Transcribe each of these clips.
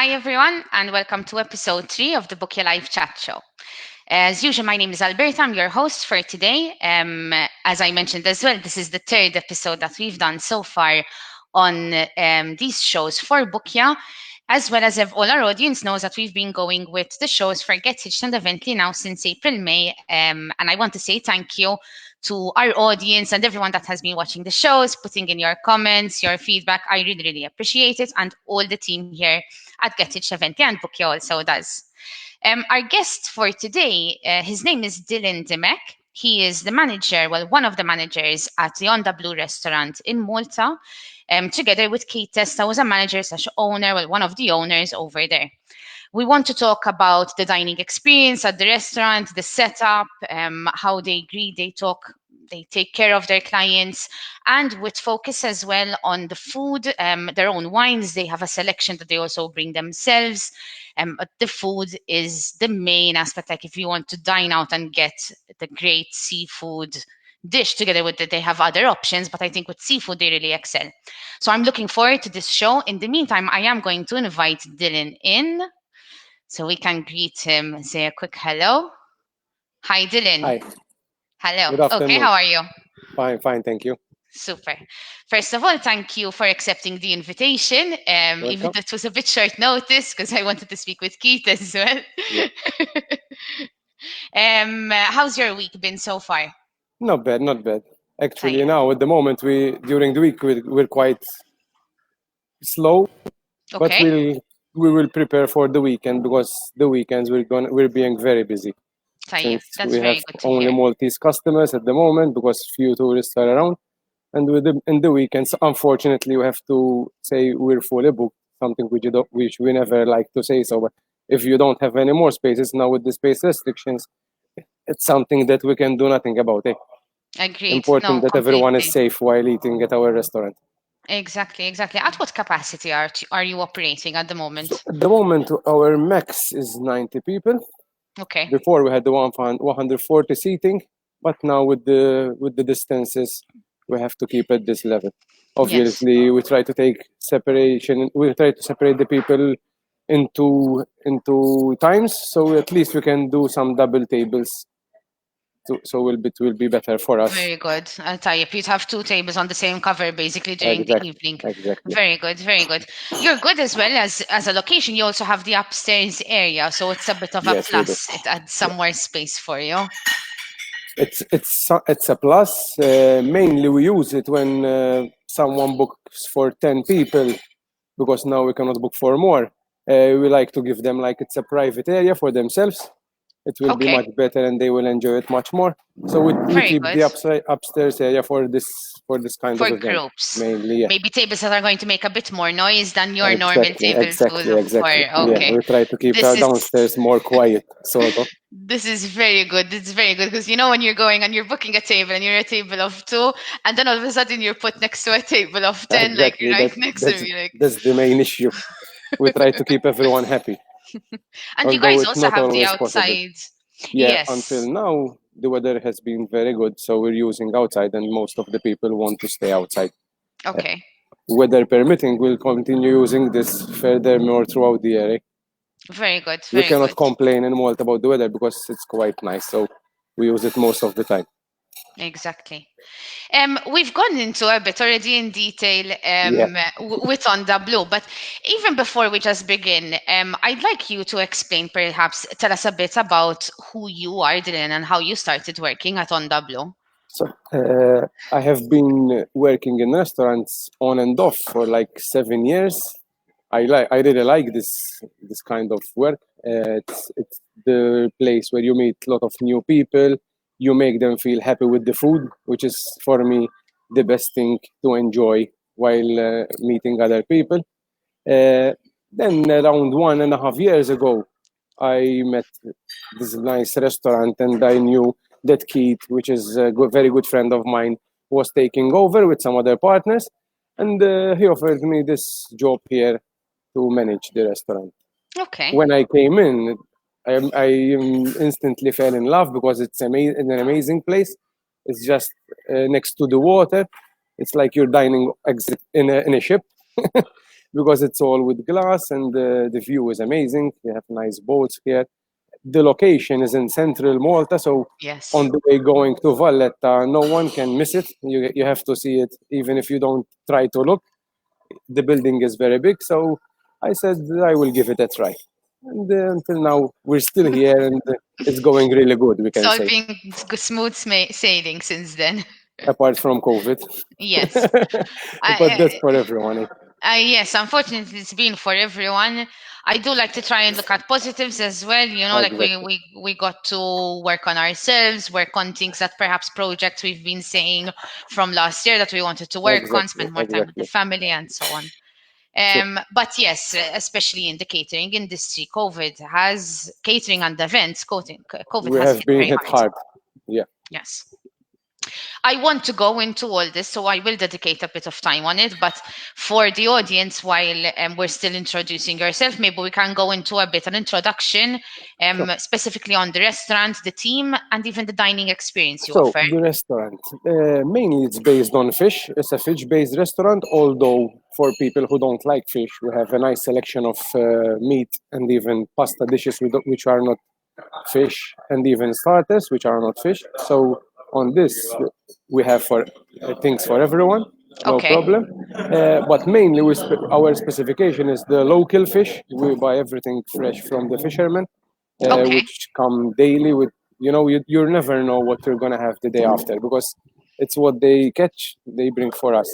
Hi everyone, and welcome to episode 3 of the Bookia Live Chat Show. As usual, my name is Alberta. I'm your host for today. As I mentioned as well, this is the third episode that we've done so far on these shows for Bookia, as well as if all our audience knows that we've been going with the shows for Get Hitched and Evently now since April, May. And I want to say thank you to our audience and everyone that has been watching the shows, putting in your comments, your feedback. I really, really appreciate it. And all the team here at Get Hitched Evently and Bukia also does. Our guest for today, his name is Dylon Dimech. He is the manager, one of the managers at the Onda Blu Restaurant in Malta, together with Kate Testa, who's a manager/owner, one of the owners over there. We want to talk about the dining experience at the restaurant, the setup, how they greet, they take care of their clients, and with focus as well on the food, their own wines. They have a selection that they also bring themselves. But the food is the main aspect. Like if you want to dine out and get the great seafood dish together with it, they have other options, but I think with seafood they really excel. So I'm looking forward to this show. In the meantime, I am going to invite Dylon in so we can greet him, say a quick hello. Hi, Dylon. Hi. Hello. Good afternoon. Okay, how are you? Fine, thank you. Super. First of all, thank you for accepting the invitation. Even though it was a bit short notice because I wanted to speak with Keith as well. Yeah. How's your week been so far? Not bad. Actually, now at the moment, during the week we're quite slow, but we will prepare for the weekend because the weekends we're being very busy. Since we have only Maltese customers at the moment because few tourists are around, and in the weekends, unfortunately, we have to say we're fully booked. Something which we never like to say so, but if you don't have any more spaces now with the space restrictions, it's something that we can do nothing about. Agreed. Important that everyone is safe while eating at our restaurant. Exactly. At what capacity are you operating at the moment? So at the moment, our max is 90 people. Okay. Before we had the 140 seating, but now with the distances, we have to keep at this level. Obviously, we try to take separation. We try to separate the people into times, so at least we can do some double tables. So it will be better for us. Very good. I'll tell you, you'd have 2 tables on the same cover basically during the evening. Exactly. Very good. You're good as well as a location. You also have the upstairs area, so it's a bit of a plus. It adds some more space for you. It's a plus. Mainly we use it when someone books for 10 people, because now we cannot book for more. We like to give them like it's a private area for themselves. It will be much better and they will enjoy it much more. So we keep the upstairs area for this kind of event. For groups. Mainly, yeah. Maybe tables that are going to make a bit more noise than your normal tables. Exactly. Yeah, we try to keep our downstairs more quiet, sort of. This is very good. Because when you're going and you're booking a table and you're a table of 2, and then all of a sudden you're put next to a table of 10, like you're right next to me. That's the main issue. We try to keep everyone happy. And you guys also have the outside. Yeah, until now the weather has been very good, so we're using outside, and most of the people want to stay outside. Okay. Weather permitting, we'll continue using this furthermore throughout the year. Very good. We cannot complain in Malta about the weather because it's quite nice, so we use it most of the time. Exactly. We've gone into a bit already in detail with Onda Blu, but even before we just begin, I'd like you to explain, perhaps tell us a bit about who you are, Dylon, and how you started working at Onda Blu. So I have been working in restaurants on and off for like 7 years. I really like this kind of work. It's the place where you meet a lot of new people. You make them feel happy with the food, which is for me the best thing to enjoy while meeting other people. Then around 1.5 years ago, I met this nice restaurant, and I knew that Keith, which is a very good friend of mine, was taking over with some other partners, and he offered me this job here to manage the restaurant. Okay. When I came in, I instantly fell in love because it's an amazing place. It's just next to the water. It's like you're dining in a ship. because it's all with glass and the view is amazing. We have nice boats here. The location is in central Malta, so Yes. on the way going to Valletta, no one can miss it. You have to see it, even if you don't try to look. The building is very big, so I said I will give it a try. And until now, we're still here, and it's going really good, we It's can all say, been smooth sailing since then. apart from COVID. Yes. But that's I, for everyone. yes, unfortunately, it's been for everyone. I do like to try and look at positives as well. You know, like we Exactly. we we got to work on ourselves, work on things that perhaps projects we've been saying from last year that we wanted to work on, Exactly. spend more time with the Exactly. family and so on. Sure. But yes, especially in the catering industry, catering and events, COVID We has have hit been very hit hard. hard. Yeah. Yes. I want to go into all this, so I will dedicate a bit of time on it. But for the audience, while we're still introducing yourself, maybe we can go into a bit an introduction, Sure. specifically on the restaurant, the team, and even the dining experience you So offer. the restaurant, mainly it's based on fish. It's a fish-based restaurant. Although for people who don't like fish, we have a nice selection of meat and even pasta dishes which are not fish, and even starters which are not fish. So on this, we have for things for everyone, no Okay. problem. But mainly, our specification is the local fish. We buy everything fresh from the fishermen, Okay. which come daily with, you never know what you're going to have the day after, because it's what they catch, they bring for us.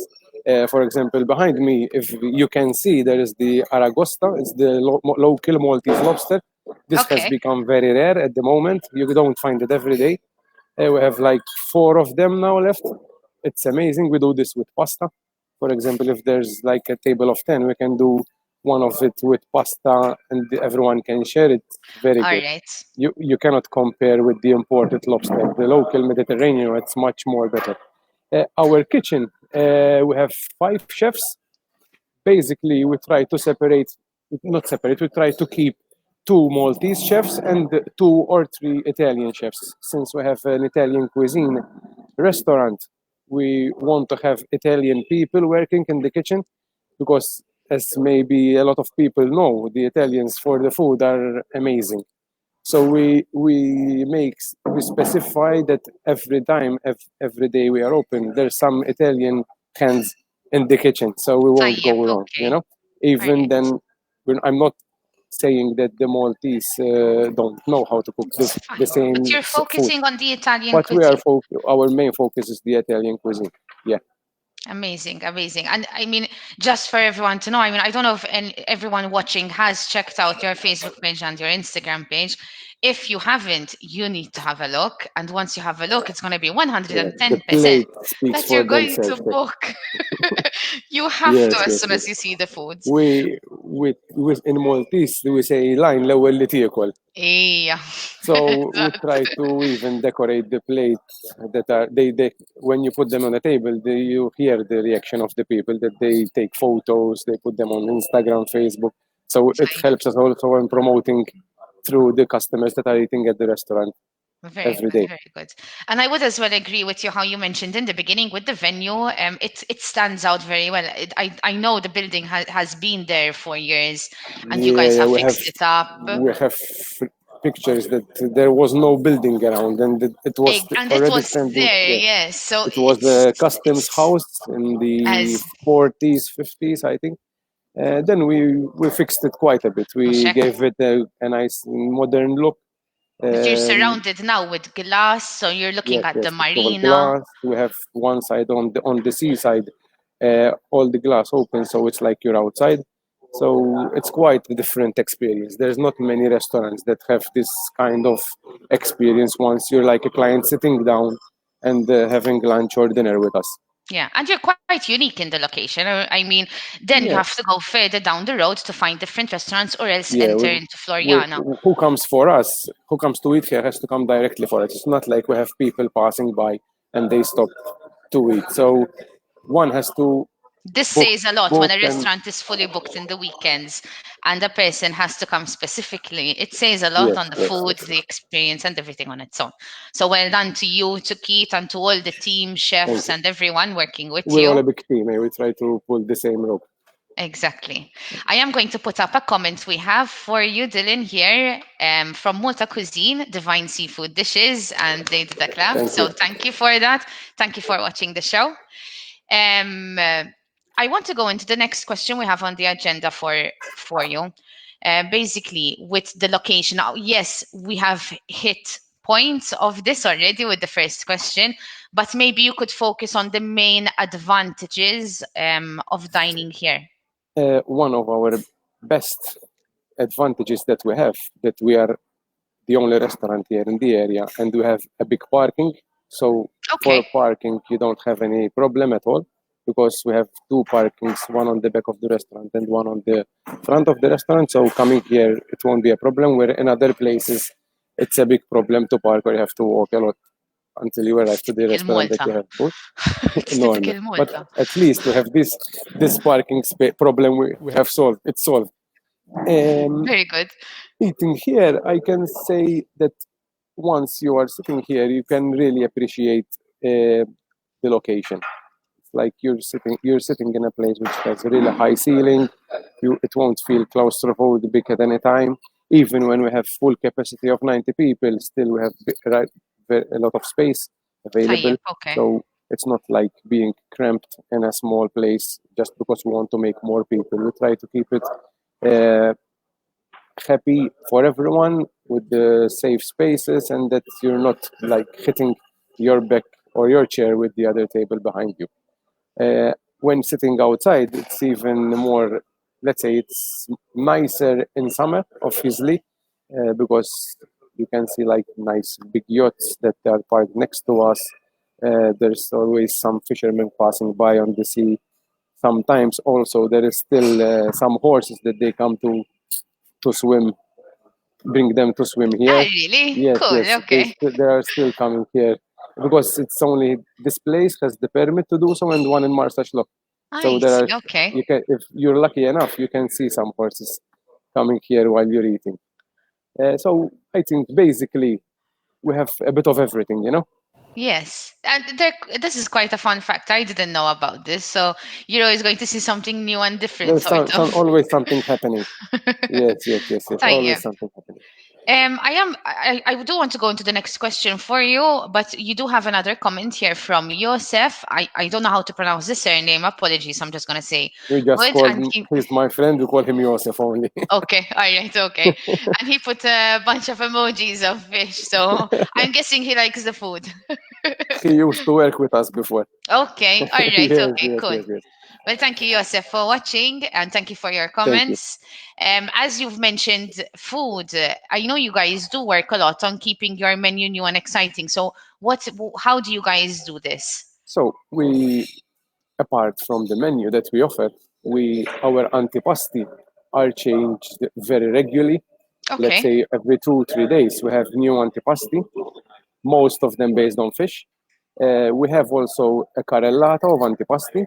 For example, behind me, if you can see, there is the Aragosta. It's the local Maltese lobster. This has Okay. become very rare at the moment. You don't find it every day. We have like 4 of them now left. It's amazing. We do this with pasta. For example, if there's like a table of 10, we can do one of it with pasta and everyone can share it. Very All good. right. You cannot compare with the imported lobster. The local Mediterranean, it's much more better. Our kitchen, we have 5 chefs. Basically, we try to separate, not separate, we try to keep 2 Maltese chefs and 2 or 3 Italian chefs. Since we have an Italian cuisine restaurant, we want to have Italian people working in the kitchen because, as maybe a lot of people know, the Italians for the food are amazing. So we specify that every time, every day we are open, there's some Italian hands in the kitchen, so we won't Tayyip. go wrong. Okay. All Even right. then, I'm not saying that the Maltese don't know how to cook It's the fine. But same you're food, focusing on the Italian but cuisine. our main focus is the Italian cuisine. Yeah. Amazing, amazing. And I mean, just for everyone to know, I mean, I don't know if everyone watching has checked out your Facebook page and your Instagram page. If you haven't, you need to have a look. And once you have a look, it's going to be Yeah, the 110% plate speaks that you're for going to themselves. book. You have to Yes, as yes, soon yes. as you see the foods. We in Maltese we say line l-ewwel li tiekol. Yeah. So we try to even decorate the plates that are they when you put them on the table, you hear the reaction of the people that they take photos, they put them on Instagram, Facebook. So it helps us also in promoting through the customers that are eating at the restaurant Very every good, day. very good. And I would as well agree with you how you mentioned in the beginning with the venue. It stands out very well. I know the building has been there for years, and you Yeah, guys yeah, have fixed it up. we have pictures that there was no building around and it was And it already was standing. there, Yeah, yes. So it was a customs it's house in the as 40s, 50s, I think. Then we fixed it quite a bit. We check. gave it a nice modern look. But you're Um, surrounded now with glass, so you're looking yes, at the yes, it's all marina. glass. We have one side on the seaside, all the glass open, so it's like you're outside. So it's quite a different experience. There's not many restaurants that have this kind of experience once you're like a client sitting down and having lunch or dinner with us. Yeah, and you're quite unique in the location. I mean, then you have Yeah, to go further down the road to find different restaurants or else yeah. enter into We, Floriana. who comes for us, who comes to eat here has to come directly for us. It's not like we have people passing by and they stop to eat. So one has to This book, says a lot when book a and restaurant is fully booked in the weekends and a person has to come specifically. It says a lot yes, on the yes, food, yes. the experience, and everything on its own. So well done to you, to Keith, and to all the team, Thank chefs, you. and everyone working with We're all you. a big team. We try to pull the same rope. Exactly. I am going to put up a comment we have for you, Dylan, here from Malta Cuisine, Divine Seafood Dishes, and they did a clap. Thank So you. thank you for that. Thank you for watching the show. Um, uh, I want to go into the next question we have on the agenda for you. Basically, with the location. Now, yes, we have hit points of this already with the first question, but maybe you could focus on the main advantages of dining here. One of our best advantages that we have, that we are the only restaurant here in the area, and we have a big parking. So for Okay. parking, you don't have any problem at all, because we have two parkings, one on the back of the restaurant and one on the front of the restaurant. So coming here, it won't be a problem. Where in other places, it's a big problem to park, or you have to walk a lot until you arrive to the Typical restaurant that you Malta. have food. It's No, no. typical But Malta. at least we have this parking problem we have solved. It's solved. Very good. Eating here, I can say that once you are sitting here, you can really appreciate the location. It's like you're sitting in a place which has a really high ceiling. It won't feel claustrophobic at any time. Even when we have full capacity of 90 people, still we have a lot of space available. طيب, okay. So it's not like being cramped in a small place just because we want to make more people. We try to keep it happy for everyone with the safe spaces, and that you're not like hitting your back or your chair with the other table behind you. When sitting outside, it's even more, let's say, it's nicer in summer, obviously, because you can see like nice big yachts that are parked next to us. There's always some fishermen passing by on the sea. Sometimes also there is still some horses that they come to swim, bring them to swim Ah, here. really? Yes, Cool, yes, okay. they are still coming here, because it's only this place has the permit to do so, and one in Marsashlock. So I there see, are, okay. you can, if you're lucky enough, you can see some horses coming here while you're eating. So I think basically we have a bit of everything, you know. Yes. And this is quite a fun fact. I didn't know about this. So you're always going to see something new and different, There's sort of. always something happening. Yes, yes, yes, yes. طيب. Always something happening. I do want to go into the next question for you, but you do have another comment here from Yosef. I don't know how to pronounce the surname. Apologies. I'm just gonna say We just good. called And him. he He's my friend. We call him Yosef only. okay, all right, okay. And he put a bunch of emojis of fish. So I'm guessing he likes the food. He used to work with us before. Okay, all right, Yes, okay, yes, cool. yes, yes. Well, thank you, Yosef, for watching, and thank you for your Thank you. comments. As you've mentioned, food. I know you guys do work a lot on keeping your menu new and exciting. So, how do you guys do this? So apart from the menu that we offer, our antipasti are changed very regularly. Let's Okay. say every 2-3 days we have new antipasti, most of them based on fish. We have also a carrellata of antipasti.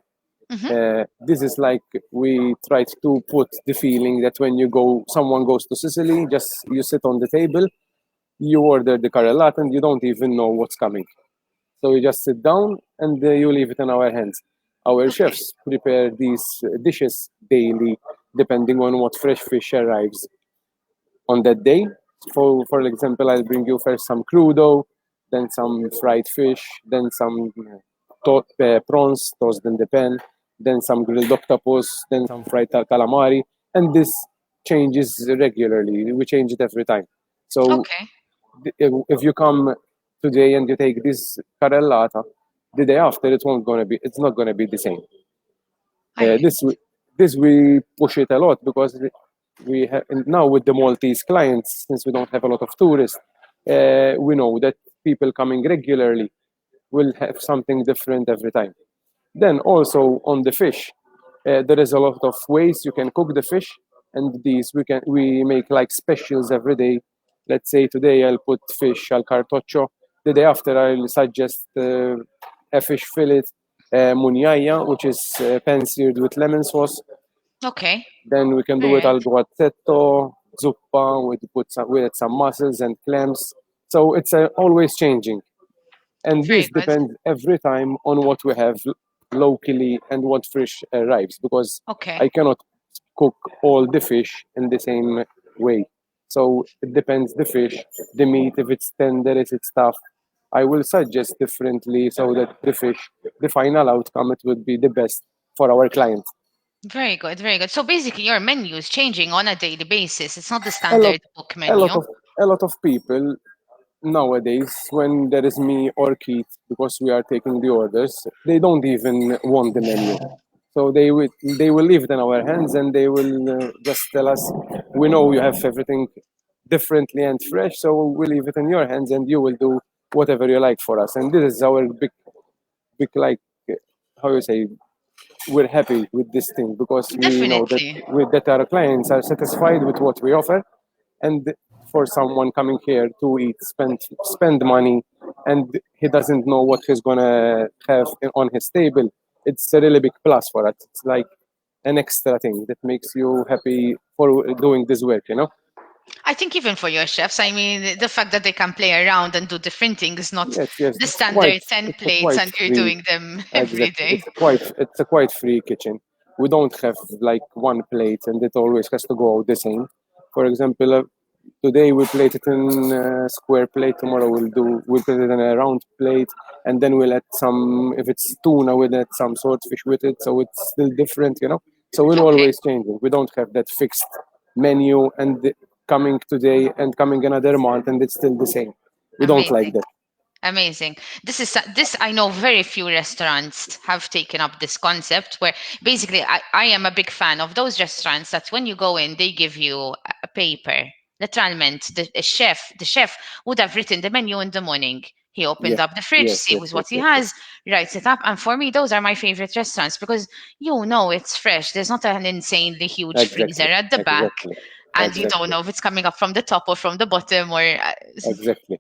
This is like we tried to put the feeling that when someone goes to Sicily, just you sit on the table, you order the carrellata, and you don't even know what's coming. So you just sit down and you leave it in our hands. Our Okay. chefs prepare these dishes daily, depending on what fresh fish arrives on that day. For example, I'll bring you first some crudo, then some fried fish, then some prawns tossed in the pan, then some grilled octopus, then some fried calamari, and this changes regularly. We change it every time. So Okay. if you come today and you take this carrellata, the day after it's not gonna be the same. I This we push it a lot, because we have now with the Maltese clients, since we don't have a lot of tourists, we know that people coming regularly will have something different every time. Then also on the fish, there is a lot of ways you can cook the fish, and we make like specials every day. Let's say today I'll put fish al cartoccio. The day after I'll suggest a fish fillet, mugnaya, which is pan-seared with lemon sauce. okay. Then we can do it Alright. al guazzetto, zuppa. We add some mussels and clams. So it's always changing, and Very this good. depends every time on what we have locally and what fish arrives, because Okay. I cannot cook all the fish in the same way. So it depends the fish, the meat, if it's tender, if it's tough. I will suggest differently so that the fish, the final outcome, it would be the best for our client. Very good, very good. So basically, your menu is changing on a daily basis. It's not the A lot, standard book a lot menu. of, a lot of people nowadays, when there is me or Keith, because we are taking the orders, they don't even want the menu. So they will leave it in our hands, and they will just tell us, we know you have everything differently and fresh, so we'll leave it in your hands, and you will do whatever you like for us. And this is our big like, how you say, we're happy with this thing, because we know that Definitely. that our clients are satisfied with what we offer. And for someone coming here to eat, spend money, and he doesn't know what he's gonna have on his table, it's a really big plus for us. It's like an extra thing that makes you happy for doing this work, you know. I think even for your chefs, I mean, the fact that they can play around and do different things, not Yes, the it's quite, standard 10 it's a plates, quite and you're free. doing them every Exactly, day. it's a quite free kitchen. We don't have like one plate, and it always has to go out the same. For example, today we plate it in a square plate. Tomorrow we'll put it in a round plate, and then we'll add some. If it's tuna, we'll add some swordfish with it, so it's still different, you know. So we'll Okay, always changing. We don't have that fixed menu and coming today and coming another month, and it's still the same. We don't like amazing. that. Amazing. This I know very few restaurants have taken up this concept where basically I am a big fan of those restaurants that when you go in they give you a paper. Literally, the chef would have written the menu in the morning. He Yeah. opened up the fridge, Yes. see Yes. what Yes. he Yes. Yes. has, writes it up. And for me, those are my favorite restaurants because you know it's fresh. There's not an insanely huge freezer Exactly. at the back, Exactly. and you don't Exactly. know if it's coming up from the top or from the bottom, or Exactly.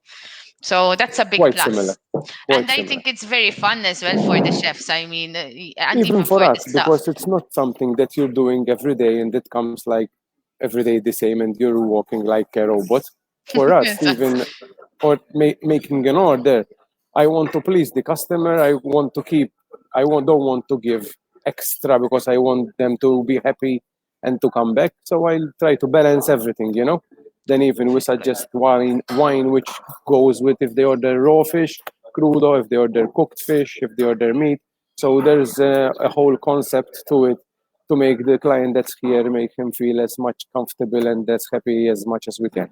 so that's a big Quite similar. plus. Quite And I similar. think it's very fun as well for the chefs. I mean, and Even even for for the us, staff. because it's not something that you're doing every day and it comes like every day the same and you're walking like a robot. For us, Yes. even or making an order, I want to please the customer. I want to keep. Don't want to give extra because I want them to be happy and to come back. So I'll try to balance everything, you know. Then even we suggest wine which goes with if they order raw fish, crudo, if they order cooked fish, if they order meat. So there's a whole concept to it to make the client that's here make him feel as much comfortable and as happy as much as we can.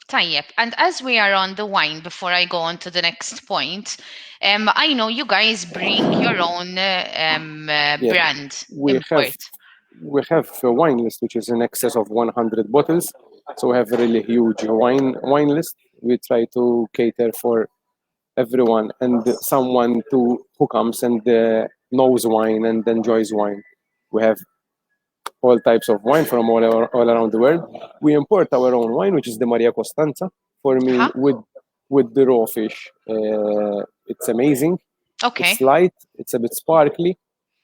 Tayyip. And as we are on the wine, before I go on to the next point, I know you guys bring your own Yes, brand we have import. we have a wine list which is in excess of 100 bottles. So we have a really huge wine list. We try to cater for everyone and someone to who comes and knows wine and enjoys wine. We have all types of wine from all around the world. We import our own wine, which is the Maria Costanza. For me, Huh? with the raw fish, it's amazing. It's Okay. light. It's a bit sparkly.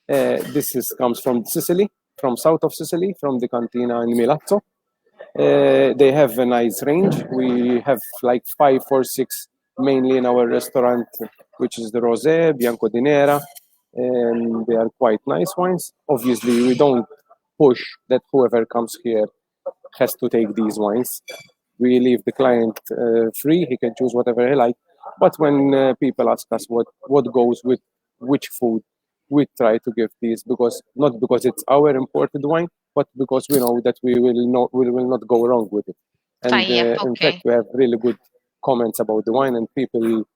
Comes from Sicily, from south of Sicily, from the cantina in Milazzo. They have a nice range. We have like 5 or 6 mainly in our restaurant, which is the Rosé, Bianco di Nera, and they are quite nice wines. Obviously, we don't push that whoever comes here has to take these wines. We leave the client free; he can choose whatever he likes. But when people ask us what goes with which food, we try to give these because not because it's our imported wine, but because we know that we will not go wrong with it. And Tayyip. in fact, Okay. we have really good comments about the wine, and people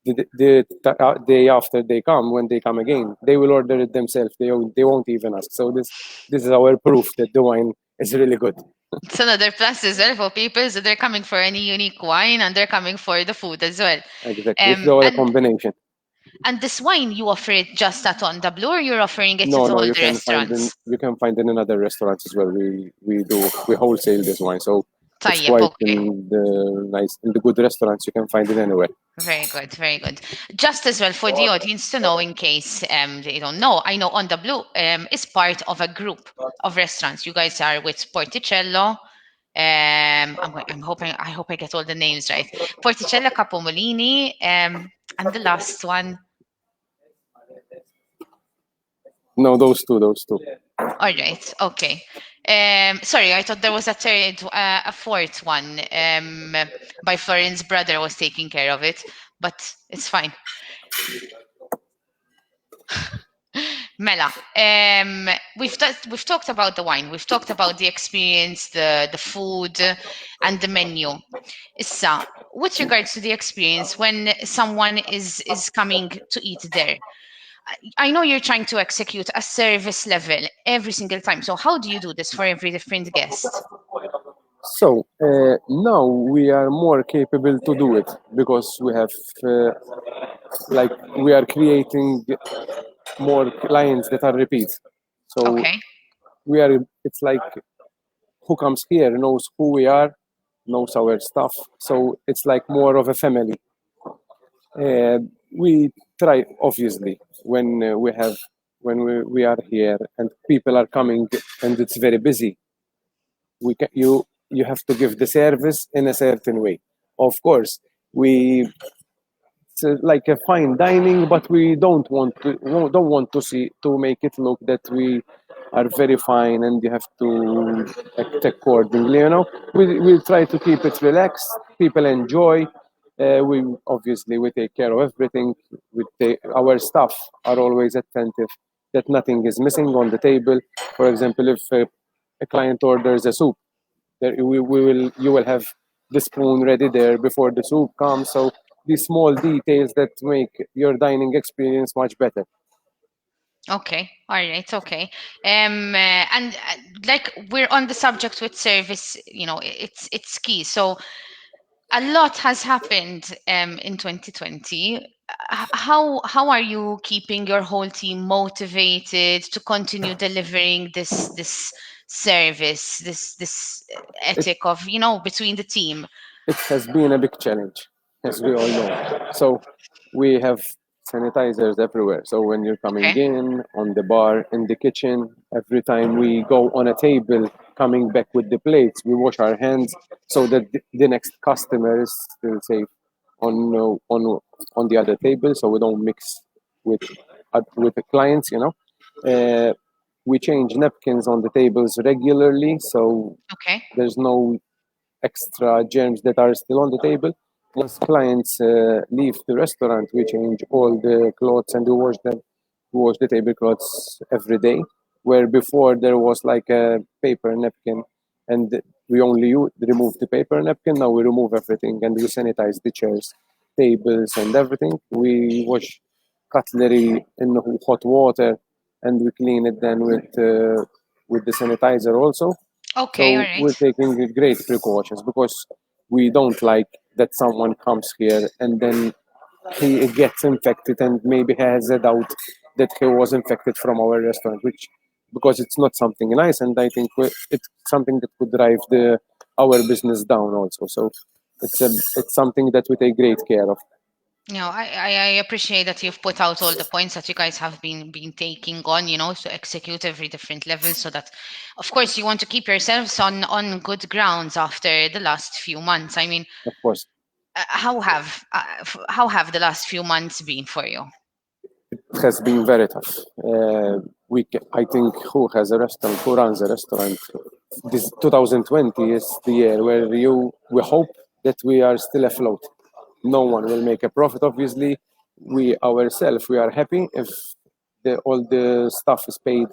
the day after they come, when they come again, they will order it themselves. They won't even ask. So this is our proof that the wine is really good. It's another plus as well for people. So they're coming for any unique wine and they're coming for the food as well. Exactly, it's our And combination. this wine, you offer it just at Onda Blu, or you're offering it No, at no, all the restaurants? you can find in another restaurants as well. We wholesale this wine, so it's Tayyip, quite okay. in the good restaurants. You can find it anywhere. Very good, very good. Just as well for the audience to know, in case they don't know, I know Onda Blu is part of a group of restaurants. You guys are with Porticello. I hope I get all the names right. Porticello, Capomolini, and the last one. No, those two, those two. All right. Okay. Sorry, I thought there was a fourth one. My Florence's brother was taking care of it, but it's fine. Mela, we've talked about the wine, we've talked about the experience, the food, and the menu. Issa, with regards to the experience, when someone is coming to eat there, I know you're trying to execute a service level every single time. So how do you do this for every different guest? So now we are more capable to do it because we have, like, we are creating more clients that are repeat. So Okay. we are. It's like who comes here knows who we are, knows our stuff. So it's like more of a family. We try obviously when we are here and people are coming and it's very busy. You have to give the service in a certain way. Of course, it's like a fine dining, but we don't want to see to make it look that we are very fine and you have to act accordingly. We try to keep it relaxed. People enjoy. We obviously we take care of everything. Our staff are always attentive that nothing is missing on the table. For example, if a client orders a soup, you will have the spoon ready there before the soup comes. So these small details that make your dining experience much better. Okay, all right, okay. And like we're on the subject with service, it's key. So a lot has happened in 2020. How are you keeping your whole team motivated to continue delivering this service, this It, ethic of between the team? it has been a big challenge, as we all know. So we have sanitizers everywhere. So when you're coming Okay, in, on the bar, in the kitchen, every time we go on a table, coming back with the plates, we wash our hands so that the next customer is still safe on the other table, so we don't mix with with the clients. We change napkins on the tables regularly, so okay, there's no extra germs that are still on the table. Once clients leave the restaurant, we change all the clothes and we wash them. We wash the tablecloths every day. Where before there was like a paper napkin, and we only remove the paper napkin. Now we remove everything and we sanitize the chairs, tables, and everything. We wash cutlery in hot water and we clean it then with the sanitizer also. okay, all So right. we're taking great precautions because we don't like that someone comes here and then he gets infected and maybe has a doubt that he was infected from our restaurant, which because it's not something nice, and I think it's something that could drive the our business down also. So it's something that we take great care of. I appreciate that you've put out all the points that you guys have been taking on, to execute every different level, so that, of course, you want to keep yourselves on good grounds after the last few months. I mean, Of course, how have the last few months been for you? it has been very tough. I think who runs a restaurant, this 2020 is the year where we hope that we are still afloat. No one will make a profit, obviously. We ourselves, we are happy if all the stuff is paid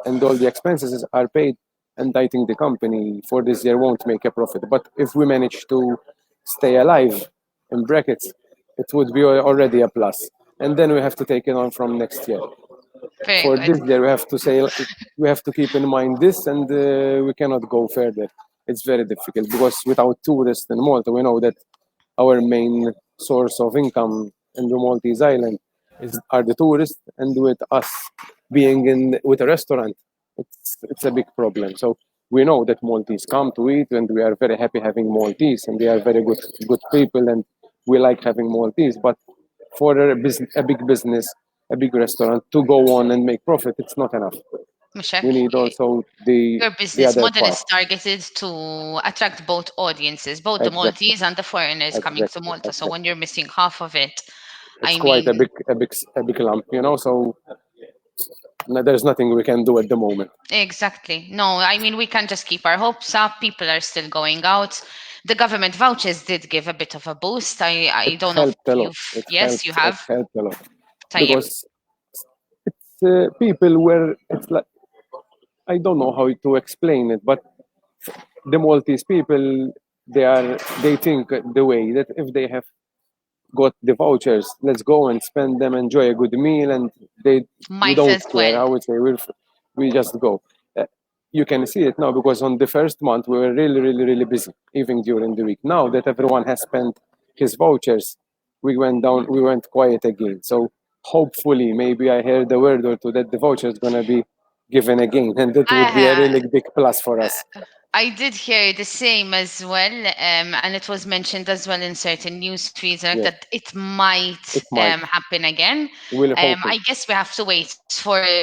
and all the expenses are paid. And I think the company for this year won't make a profit. But if we manage to stay alive, in brackets, it would be already a plus. And then we have to take it on from next year. Very For good. this year, we have to keep in mind this, and we cannot go further. It's very difficult because without tourists in Malta, we know that our main source of income in the Maltese island are the tourists, and with us being in with a restaurant, it's a big problem. So we know that Maltese come to eat, and we are very happy having Maltese, and they are very good people, and we like having Maltese. But for a big business, a big restaurant to go on and make profit, it's not enough. Mishek, We need also your the business other model part. is targeted to attract both audiences, both the Exactly, Maltese and the foreigners coming to exactly, Malta. So when exactly. you're missing half of it, It's I quite mean, a big lump. So there's nothing we can do at the moment. Exactly. No, I mean, we can just keep our hopes up. People are still going out. The government vouchers did give a bit of a boost. I It don't know if helped a lot. you've, It yes, helped. you It have. helped a lot طيب. because it's people were. It's like I don't know how to explain it, but the Maltese people they think the way that if they have got the vouchers, let's go and spend them, enjoy a good meal, and we Might don't as care. well. I would say we just go. You can see it now because on the first month we were really, really, really busy, even during the week. Now that everyone has spent his vouchers, we went quiet again. So hopefully, maybe I heard a word or two that the voucher is gonna be given again, and that would be a Uh, really big plus for us. I did hear the same as well, and it was mentioned as well in certain news feeds like Yeah, that it might it might. happen again. We'll hope I it. guess we have to wait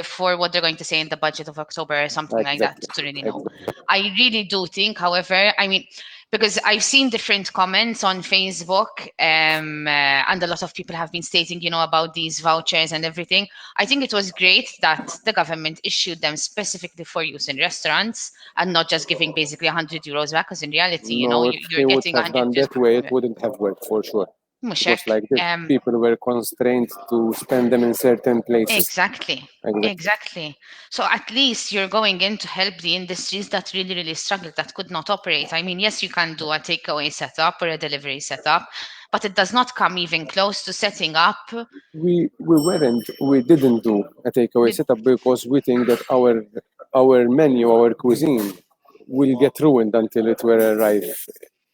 for what they're going to say in the budget of October or something like that Exactly. to really know. Exactly. I really do think, however, I mean, because I've seen different comments on Facebook, and a lot of people have been stating, about these vouchers and everything. I think it was great that the government issued them specifically for use in restaurants and not just giving basically €100 back, because in reality, No, if you're he would getting have done €100 that way, it back. wouldn't have worked for sure. مش Because هيك. like this, people were constrained to spend them in certain places. Exactly. Exactly. Exactly. So at least you're going in to help the industries that really, really struggle, that could not operate. I mean, yes, you can do a takeaway setup or a delivery setup, but it does not come even close to setting up We didn't do a takeaway with. setup because we think that our menu, our cuisine will get ruined until it will arrive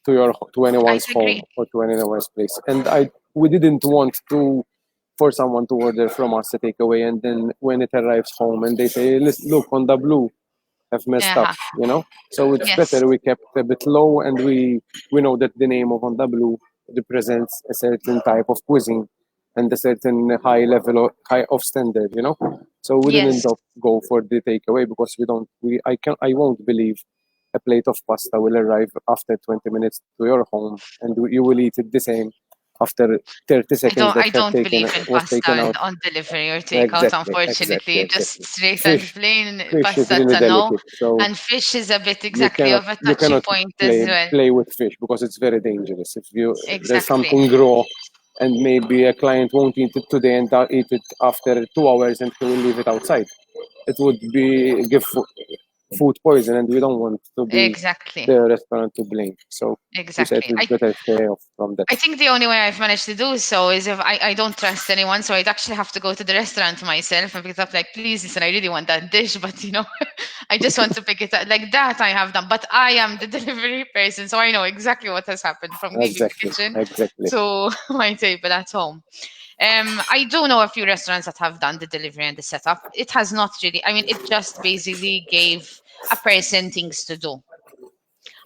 to I anyone's home agree. or to anyone's place. And we didn't want to for someone to order from us a takeaway, and then when it arrives home and they say, Look, on the blue have messed up, Uh-huh. So it's Yes. better we kept a bit low, and we know that the name of Onda Blu represents a certain type of cuisine and a certain high of standard, So we didn't Yes. go for the takeaway because I won't believe a plate of pasta will arrive after 20 minutes to your home, and you will eat it the same after 30 seconds I that don't believe in was pasta taken out. on delivery or takeout, Exactly, exactly, unfortunately. Just exactly. straight and Fish, plain fish is pasta, it's really a no. delicate, so And fish is a bit you exactly cannot of a you touchy cannot point as play well. play with fish because it's very dangerous. If there's Exactly. something raw, and maybe a client won't eat it today and eat it after 2 hours, and he will leave it outside, it would be give food poison, and we don't want to be Exactly. the restaurant to blame. So we said Exactly. it's better stay off from that. I think the only way I've managed to do so is if I don't trust anyone, so I'd actually have to go to the restaurant myself and pick it up like, please, listen, I really want that dish, but I just want to pick it up. Like that I have done, but I am the delivery person, so I know exactly what has happened from leaving the Exactly, kitchen exactly. to my table at home. I do know a few restaurants that have done the delivery and the setup. It has not really, I mean, it just basically gave a person things to do.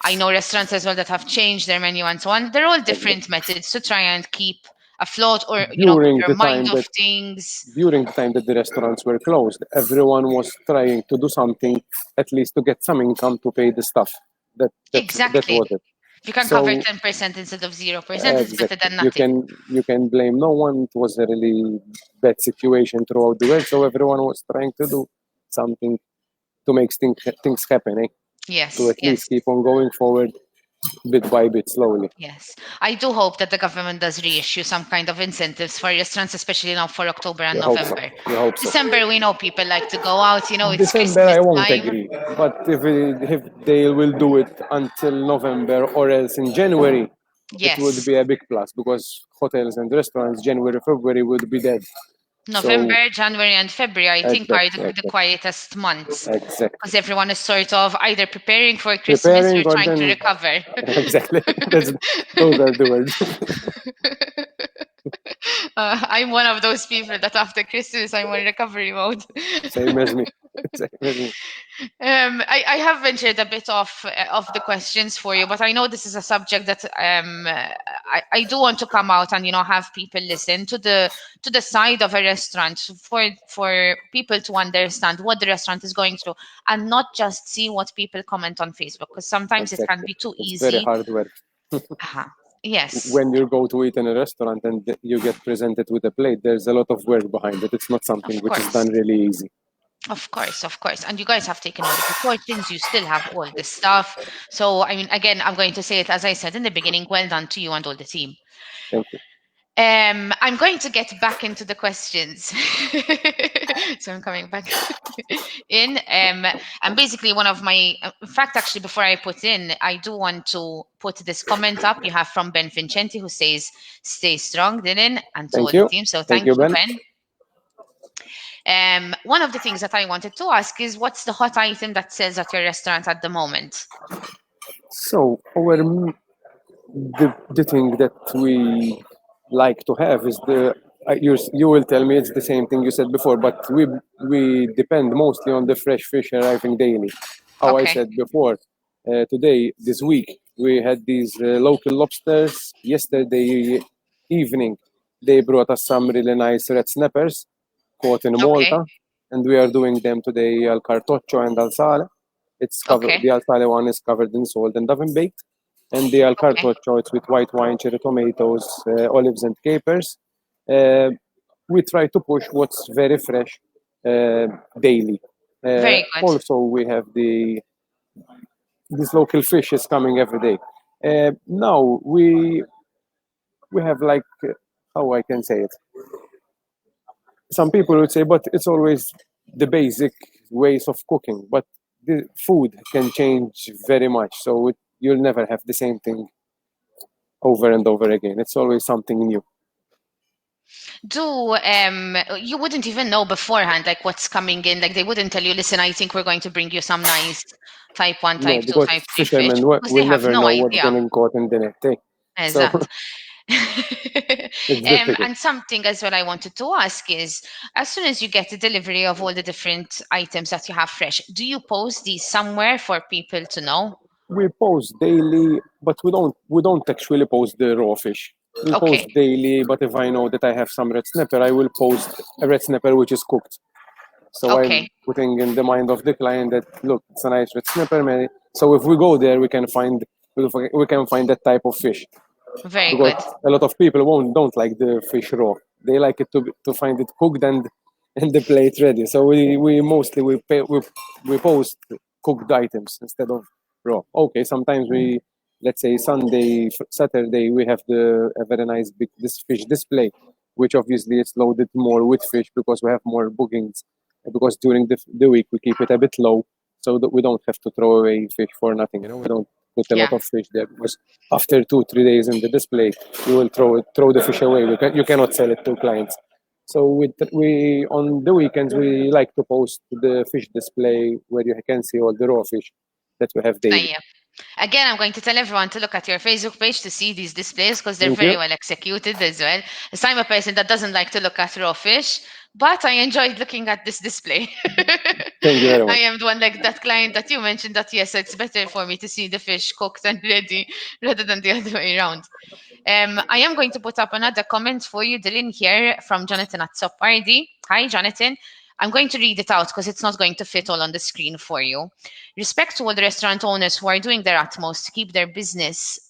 I know restaurants as well that have changed their menu and so on. They're all different Exactly. methods to try and keep afloat or, put During your the mind time off that things. during the time that the restaurants were closed, everyone was trying to do something at least to get some income to pay the staff. That Exactly. was it. If you can cover So 10% instead of 0%, it's better exactly, than you nothing. can blame no one. It was a really bad situation throughout the world, so everyone was trying to do something to make things happen, to Yes, at yes. least keep on going forward bit by bit, slowly. Yes, I do hope that the government does reissue some kind of incentives for restaurants, especially now for October and You hope so. November. You hope so. December, we know people like to go out, it's December, Christmas I won't time. agree. But if they will do it until November or else in January, it would Yes, be a big plus because hotels and restaurants, January, February would be dead. So November, January, and February, I think, are exactly, the quietest months exactly. because everyone is sort of either preparing for Christmas or Preparing or trying to then recover. exactly. Those are the words. I'm one of those people that after Christmas I'm on recovery mode. Same as me. Same as me. I have ventured a bit of the questions for you, but I know this is a subject that I do want to come out and have people listen to the side of a restaurant for people to understand what the restaurant is going through and not just see what people comment on Facebook because sometimes it can Exactly. be too It's very easy. hard work. Uh-huh. Yes, When you go to eat in a restaurant and you get presented with a plate, there's a lot of work behind it. It's not something of which is course. done really easy. Of course, of course. And you guys have taken all the precautions. You still have all the stuff. So, I mean, again, I'm going to say it as I said in the beginning. Well done to you and all the team. Thank you. I'm going to get back into the questions. So I'm coming back in. And basically, one of my, in fact, actually, before I put in, I do want to put this comment up you have from Ben Vincenti who says, "Stay strong, Dylan," and to Thank all the you. team. So Thank thank you, you, Ben. Ben. One of the things that I wanted to ask is what's the hot item that sells at your restaurant at the moment? So the thing that we like to have is you will tell me it's the same thing you said before, but we depend mostly on the fresh fish arriving daily. How I Okay. said before, today this week we had these local lobsters. Yesterday evening they brought us some really nice red snappers caught in Okay. Malta, and we are doing them today al cartoccio and al sale. It's covered. Okay. The al sale one is covered in salt and oven baked, and the al Okay. cartoccio it's with white wine, cherry tomatoes, olives, and capers. Uh, we try to push what's very fresh daily. Very good. Also, we have these local fish is coming every day. Now we have like how I can say it. Some people would say, but it's always the basic ways of cooking. But the food can change very much, so you'll never have the same thing over and over again. It's always something new. Do you wouldn't even know beforehand like what's coming in? Like they wouldn't tell you, listen, I think we're going to bring you some nice type 1, No, type 2, because type 3 fish fishermen because they will have never no know what's idea. getting caught in the net. So Exact. it's difficult. And something as well I wanted to ask is, as soon as you get a delivery of all the different items that you have fresh, do you post these somewhere for people to know? We post daily, but we don't actually post the raw fish. We post Okay. daily, but if I know that I have some red snapper, I will post a red snapper which is cooked. So I'm Okay. putting in the mind of the client that look, it's a nice red snapper. So if we go there, we can find that type of fish Very because good. a lot of people don't like the fish raw. They like it to find it cooked and the plate ready. So we mostly we post cooked items instead of raw. Okay, sometimes let's say Sunday, Saturday we have a very nice big this fish display, which obviously it's loaded more with fish because we have more bookings. Because during the week we keep it a bit low so that we don't have to throw away fish for nothing. We don't put a lot Yeah. of fish there because after 2-3 days in the display, you will throw the fish away. You cannot sell it to clients. So we on the weekends we like to post the fish display where you can see all the raw fish that we have daily. Yeah. Again, I'm going to tell everyone to look at your Facebook page to see these displays because they're Thank very you. well executed as well. As I'm a person that doesn't like to look at raw fish, but I enjoyed looking at this display. Thank you very I much. am the one like that client that you mentioned that yes, it's better for me to see the fish cooked and ready rather than the other way around. I am going to put up another comment for you, Dylan, here from Jonathan at Sopardi. Hi, Jonathan. I'm going to read it out because it's not going to fit all on the screen for you. Respect to all the restaurant owners who are doing their utmost to keep their business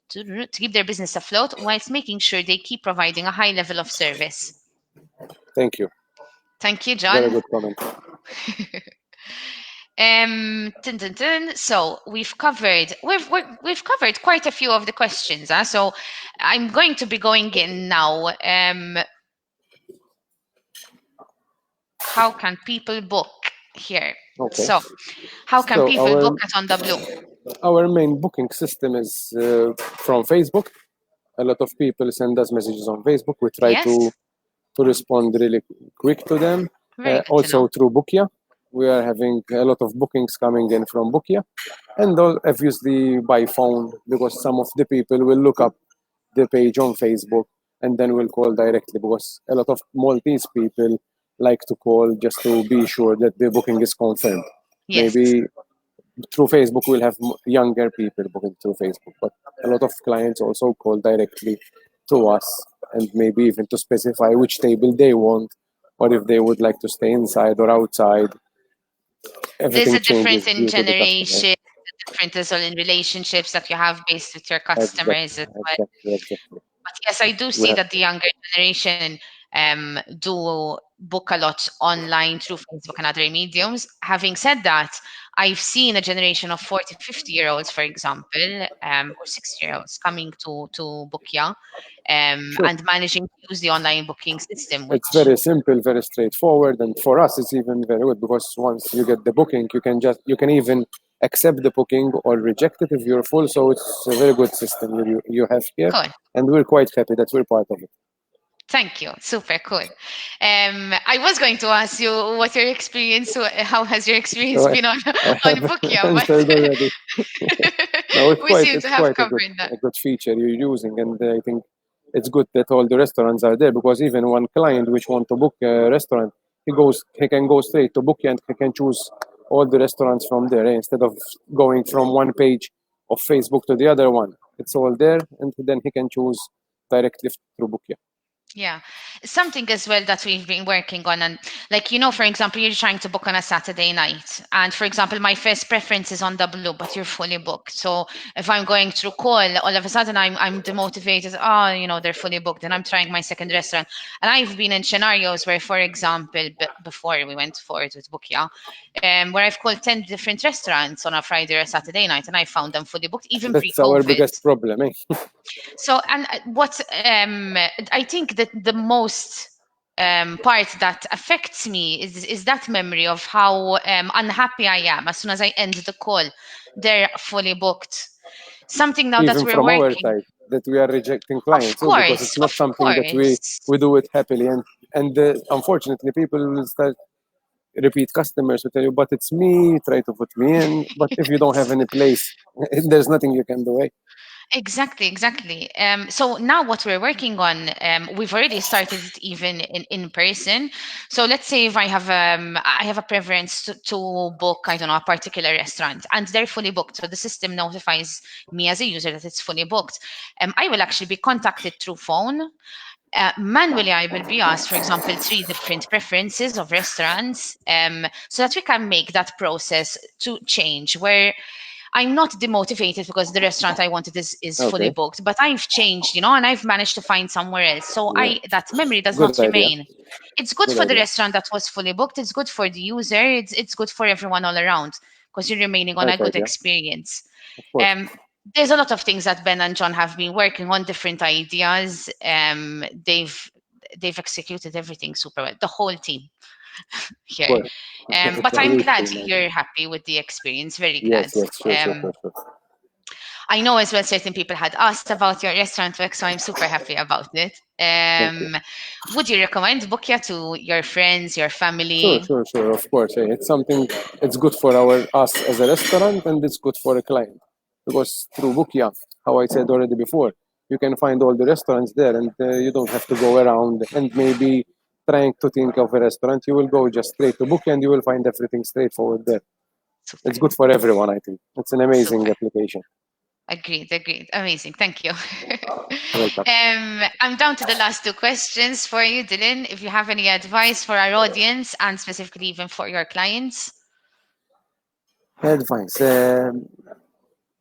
afloat whilst making sure they keep providing a high level of service. Thank you. Thank you, Very John. good comment. So we've covered quite a few of the questions. So I'm going to be going in now. How can people book here? Okay. So how can So people book at Onda Blu? our main booking system is from Facebook. A lot of people send us messages on Facebook. We try Yes, to respond really quick to them. very good to know. Also through Bookia, we are having a lot of bookings coming in from Bookia, and obviously by phone because some of the people will look up the page on Facebook and then will call directly because a lot of Maltese people like to call just to be sure that the booking is confirmed. Yes. Maybe through Facebook we'll have younger people booking through Facebook, but a lot of clients also call directly to us and maybe even to specify which table they want or if they would like to stay inside or outside. There's Everything a changes difference in due to the customer. generation, a difference as well in relationships that you have based with your Exactly, customers as well. exactly, exactly. But yes, I do We see have that the younger generation do book a lot online through Facebook and other mediums. Having said that, I've seen a generation of 40, 50-year-olds, for example, or 60-year-olds coming to Bookia Sure. and managing to use the online booking system, It's which very simple, very straightforward, and for us, it's even very good because once you get the booking, you can even accept the booking or reject it if you're full. So it's a very good system you have here, cool. and we're quite happy that we're part of it. Thank you. Super cool. I was going to ask you what your experience, how has your experience So been on I on have Bookia, answered already. No, but we seem it's to have quite covered that. a good feature you're using, and I think it's good that all the restaurants are there because even one client which want to book a restaurant, he can go straight to Bookia and he can choose all the restaurants from there instead of going from one page of Facebook to the other one. It's all there, and then he can choose directly through Bookia. Yeah. Something as well that we've been working on, and like, for example, you're trying to book on a Saturday night. And for example, my first preference is Onda Blu, but you're fully booked. So if I'm going through call, all of a sudden I'm demotivated. Oh, they're fully booked, and I'm trying my second restaurant. And I've been in scenarios where, for example, before we went forward with Bukia, where I've called 10 different restaurants on a Friday or a Saturday night, and I found them fully booked, even That's our pre-COVID. biggest problem, eh? So, and what I think that the most part that affects me is that memory of how unhappy I am as soon as I end the call. They're fully booked. Something now that Even we're from our working, side, that we are rejecting of clients too, because it's course, not of something that course. we do it happily, and unfortunately people will start repeat customers will tell you, but it's me, try to put me in, but if you don't have any place, there's nothing you can do, eh? Exactly, exactly. So now what we're working on, we've already started it even in person. So let's say if I have a preference to book, I don't know, a particular restaurant, and they're fully booked. So the system notifies me as a user that it's fully booked. I will actually be contacted through phone. Manually, I will be asked, for example, 3 different preferences of restaurants, so that we can make that process to change where I'm not demotivated because the restaurant I wanted is fully Okay. booked, but I've changed, and I've managed to find somewhere else. So Yeah. that memory does Good not idea. remain. It's good Good for the idea. restaurant that was fully booked. It's good for the user. It's good for everyone all around because you're remaining on a Right good idea. experience. Of course. There's a lot of things that Ben and John have been working on, different ideas. They've executed everything super well. The whole team Of here. course. But It's a I'm huge glad team, I think. you're happy with the experience. Very glad. Yes, sure. I know as well certain people had asked about your restaurant work, so I'm super happy about it. Thank you. Would you recommend Bookia to your friends, your family? Sure. Of course, it's something. It's good for us as a restaurant, and it's good for a client because through Bookia, how I said already before, you can find all the restaurants there, and you don't have to go around and maybe trying to think of a restaurant. You will go just straight to Bookia, and you will find everything straightforward there. Super, It's good for everyone, I think. It's an amazing super. application. Agreed. Amazing. Thank you. Welcome. I'm down to the last 2 questions for you, Dylan. If you have any advice for our audience and specifically even for your clients. Advice.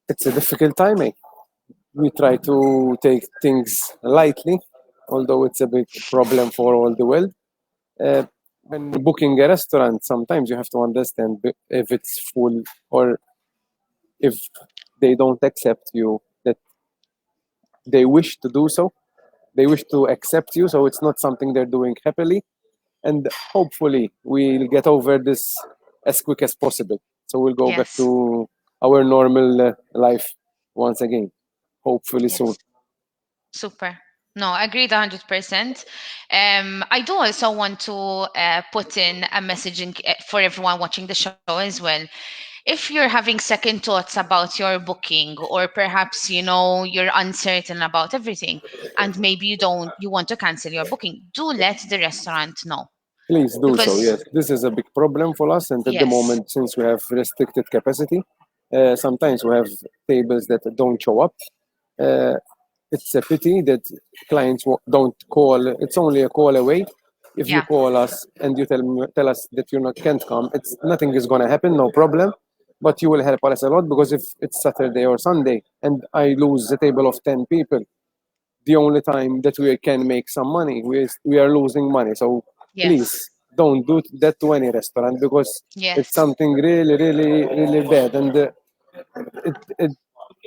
It's a difficult time, eh? We try to take things lightly, although it's a big problem for all the world. When booking a restaurant, sometimes you have to understand if it's full or if they don't accept you, that they wish to do so. They wish to accept you, so it's not something they're doing happily. And hopefully, we'll get over this as quick as possible. So we'll go back Yes. to our normal life once again, hopefully soon. Yes. Super. No, agreed 100%. I do also want to put in a messaging for everyone watching the show as well. If you're having second thoughts about your booking, or perhaps you're uncertain about everything, and maybe you want to cancel your booking, do let the restaurant know. Please do so. Because Yes, this is a big problem for us, and at the yes, moment, since we have restricted capacity, sometimes we have tables that don't show up. Uh, it's a pity that clients don't call. It's only a call away. If you yeah, call us and you tell us that you can't come, it's nothing is going to happen. No problem. But you will help us a lot because if it's Saturday or Sunday and I lose a table of 10 people, the only time that we can make some money. We are losing money. So please Yes. don't do that to any restaurant because it's Yes. something really, really, really bad, and it, it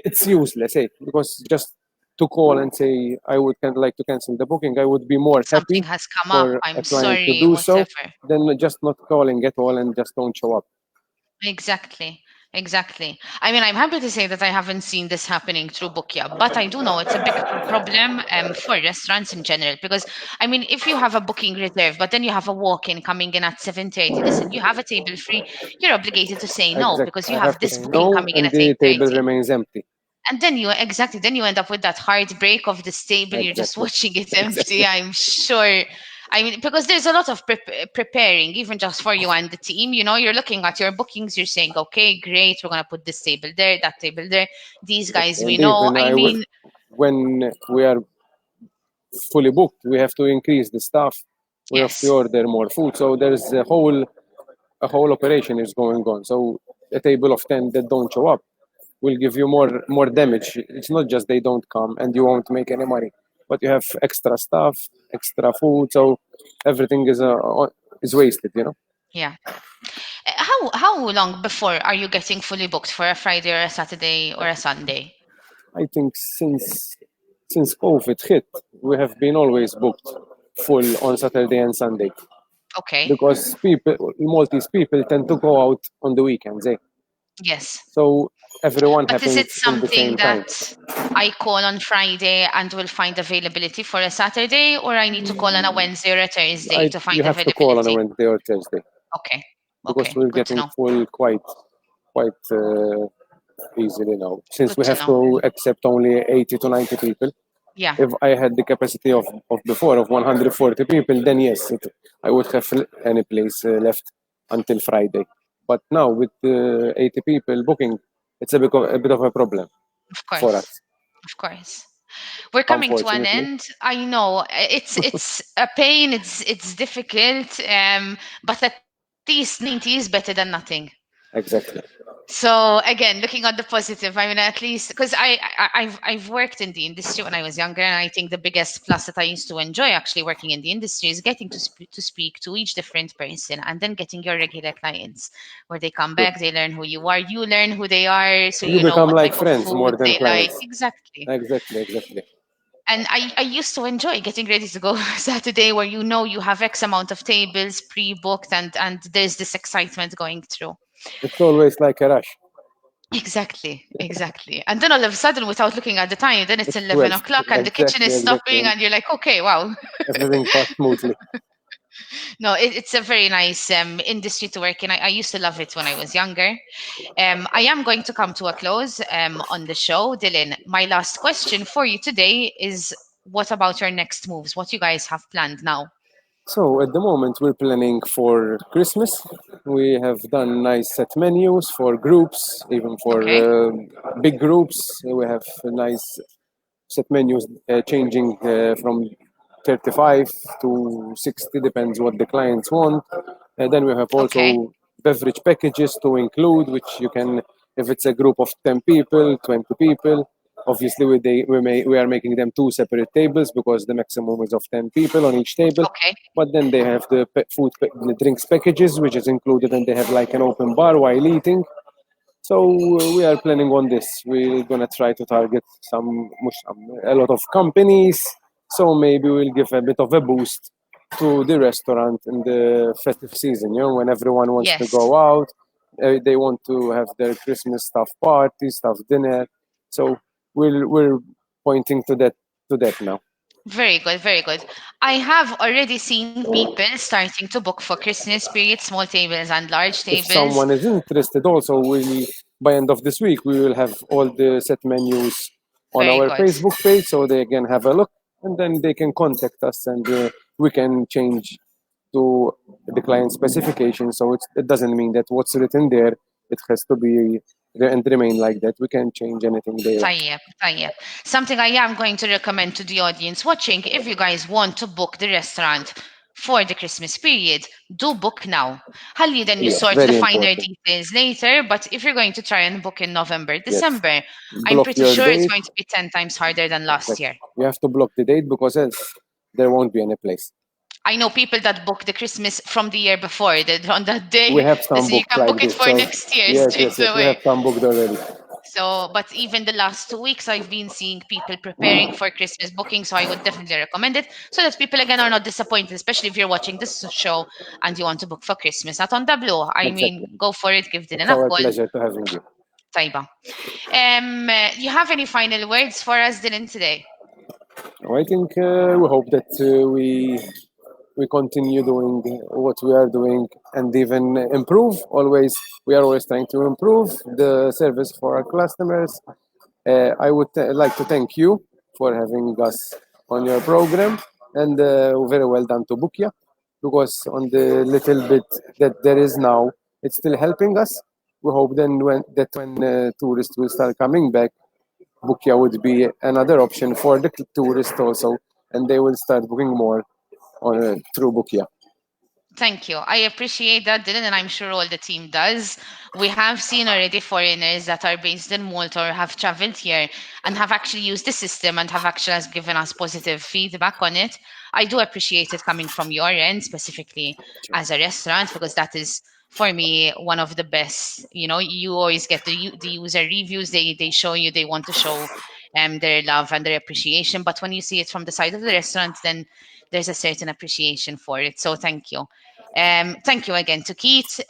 it's useless. Because just to call and say I would like to cancel the booking, I would be more Something happy has come up. for I'm a client to sorry, do so whatever. than just not calling at all and just don't show up. Exactly. Exactly. I mean, I'm happy to say that I haven't seen this happening through Bookia, but I do know it's a big problem for restaurants in general. Because, I mean, if you have a booking reserved, but then you have a walk-in coming in at 7:30, listen, you have a table free, you're obligated to say no Exactly. because you I have have to this say booking no, coming in and at the table 8:30. remains empty. And then then you end up with that heartbreak of this table. You're just Exactly. watching it empty. Exactly. I'm sure. I mean, because there's a lot of preparing, even just for you and the team. You know, you're looking at your bookings. You're saying, okay, great, we're gonna put this table there, that table there. These guys, Exactly. we And know. even I mean, when we are fully booked, we have to increase the staff. We have to yes, order more food. So there's a whole operation is going on. So a table of 10 that don't show up will give you more damage. It's not just they don't come and you won't make any money, but you have extra stuff, extra food. So everything is wasted. yeah. How long before are you getting fully booked for a Friday or a Saturday or a Sunday? I think since COVID hit, we have been always booked full on Saturday and Sunday Okay. because Maltese people tend to go out on the weekends. Yes. So everyone But is it happens in the something same time. that I call on Friday and will find availability for a Saturday, or I need to call on a Wednesday or a Thursday to You find have to call on a availability? Wednesday or Thursday Okay. because Okay. we're Good to getting know. full quite easily now. Since Good we to have know. to accept only 80 to 90 people. Yeah. If I had the capacity of before of 140 people, then yes, I would have any place left until Friday. But now with 80 people booking, it's a bit of a problem Of for course. us, Of course. We're coming to an unfortunately. end. I know it's a pain. It's difficult. But at least 90 is better than nothing. Exactly. So again, looking at the positive, I mean, at least because I've worked in the industry when I was younger, and I think the biggest plus that I used to enjoy actually working in the industry is getting to speak to each different person, and then getting your regular clients, where they come True. back, they learn who you are, you learn who they are, so You you know become what like type of friends more food than they like. clients. Exactly. Exactly, exactly. And I used to enjoy getting ready to go Saturday, where you know you have X amount of tables pre-booked, and there's this excitement going through. It's always like a rush. Exactly, exactly. And then all of a sudden, without looking at the time, then it's It's 11 12. o'clock and the kitchen Exactly, is exactly. stopping, And and you're like, okay, wow. everything passed smoothly. No, it's a very nice industry to work in. I used to love it when I was younger. I am going to come to a close on the show. Dylan, my last question for you today is what about your next moves? What you guys have planned now? So at the moment, we're planning for Christmas. We have done nice set menus for groups, even for Okay, big groups. We have nice set menus changing from 35 to 60, depends what the clients want. And then we have okay, also beverage packages to include, which you can, if it's a group of 10 people, 20 people. Obviously, we are making them two separate tables because the maximum is of 10 people on each table. okay. But then they have the drinks packages, which is included, and they have like an open bar while eating. So we are planning on this. We're gonna try to target a lot of companies. So maybe we'll give a bit of a boost to the restaurant in the festive season. When everyone wants to Yes. go out, they want to have their Christmas stuff party, stuff dinner. So we're pointing to that now. Very good, very good. I have already seen people starting to book for Christmas period, small tables and large If tables. someone is interested, also by end of this week we will have all the set menus on Very our good. Facebook page, so they can have a look, and then they can contact us, and we can change to the client specification. So it doesn't mean that what's written there it has to be and remain like that. We can change anything they want. Tayyip, tayyip. Something I am going to recommend to the audience watching, if you guys want to book the restaurant, for the Christmas period, do book now. Halli then you Yes, sort the very finer important. details later, but if you're going to try and book in November, Yes. December, I'm Block pretty your sure it's date. going to be 10 times harder than last Exactly. year. You have to block the date because else there won't be any place. I know people that book the Christmas from the year before, that on that We day, have they some say you booked can like book it this. for So next year yes, straight yes, yes. We have away. some booked already. So, but even the last 2 weeks, I've been seeing people preparing for Christmas booking. So I would definitely recommend it so that people again are not disappointed, especially if you're watching this show and you want to book for Christmas at Onda Blu. I Exactly. mean, go for it, give Dylan It's a our call. pleasure to having you. Taiba. You have any final words for us, Dylan, today? I think we hope that we continue doing what we are doing and even improve. Always, we are always trying to improve the service for our customers. I would like to thank you for having us on your program, and very well done to Bukia, because on the little bit that there is now, it's still helping us. We hope then when tourists will start coming back, Bukia would be another option for the tourists also, and they will start booking more on through Bukia. Thank you. I appreciate that, Dylan, and I'm sure all the team does. We have seen already foreigners that are based in Malta or have traveled here and have actually used the system and have actually has given us positive feedback on it. I do appreciate it coming from your end, specifically as a restaurant, because that is for me one of the best. You know, you always get the user reviews. They show you they want to show their love and their appreciation. But when you see it from the side of the restaurant, then there's a certain appreciation for it. So thank you. Thank you again to Keith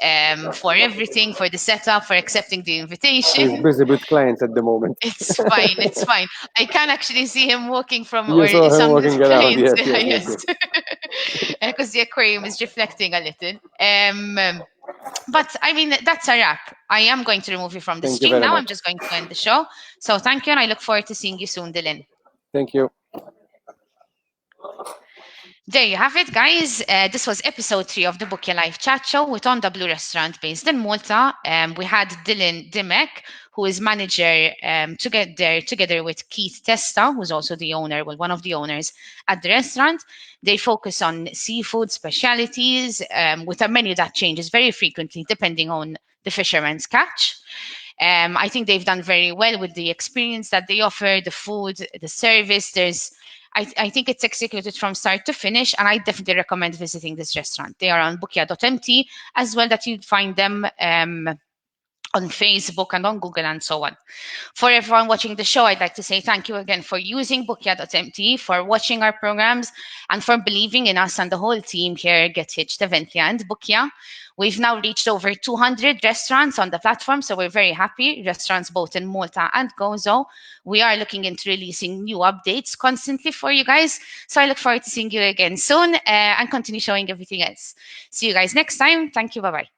for everything, for the setup, for accepting the He's invitation. busy with clients at the moment. It's fine. It's fine. I can actually see him walking from, You or saw him some walking around. clients, Yes, yes, yes, yes, yes. because the aquarium is reflecting a little. But I mean, that's a wrap. I am going to remove you from the Thank you stream very now. I'm much. just going to end the show. So thank you, and I look forward to seeing you soon, Dylan. Thank you. There you have it, guys. This was episode 3 of the Bookia Live Chat Show with Onda Blu Restaurant based in Malta. We had Dylon Dimech, who is manager together with Keith Testa, who's also the owner, well, one of the owners at the restaurant. They focus on seafood specialities with a menu that changes very frequently depending on the fisherman's catch. I think they've done very well with the experience that they offer, the food, the service. I think it's executed from start to finish, and I definitely recommend visiting this restaurant. They are on Bookia.mt as well, that you'd find them on Facebook and on Google and so on. For everyone watching the show, I'd like to say thank you again for using Bookia.mt, for watching our programs, and for believing in us and the whole team here, Get Hitched, Eventia, and Bookia. We've now reached over 200 restaurants on the platform, so we're very happy. Restaurants both in Malta and Gozo. We are looking into releasing new updates constantly for you guys. So I look forward to seeing you again soon and continue showing everything else. See you guys next time. Thank you. Bye bye.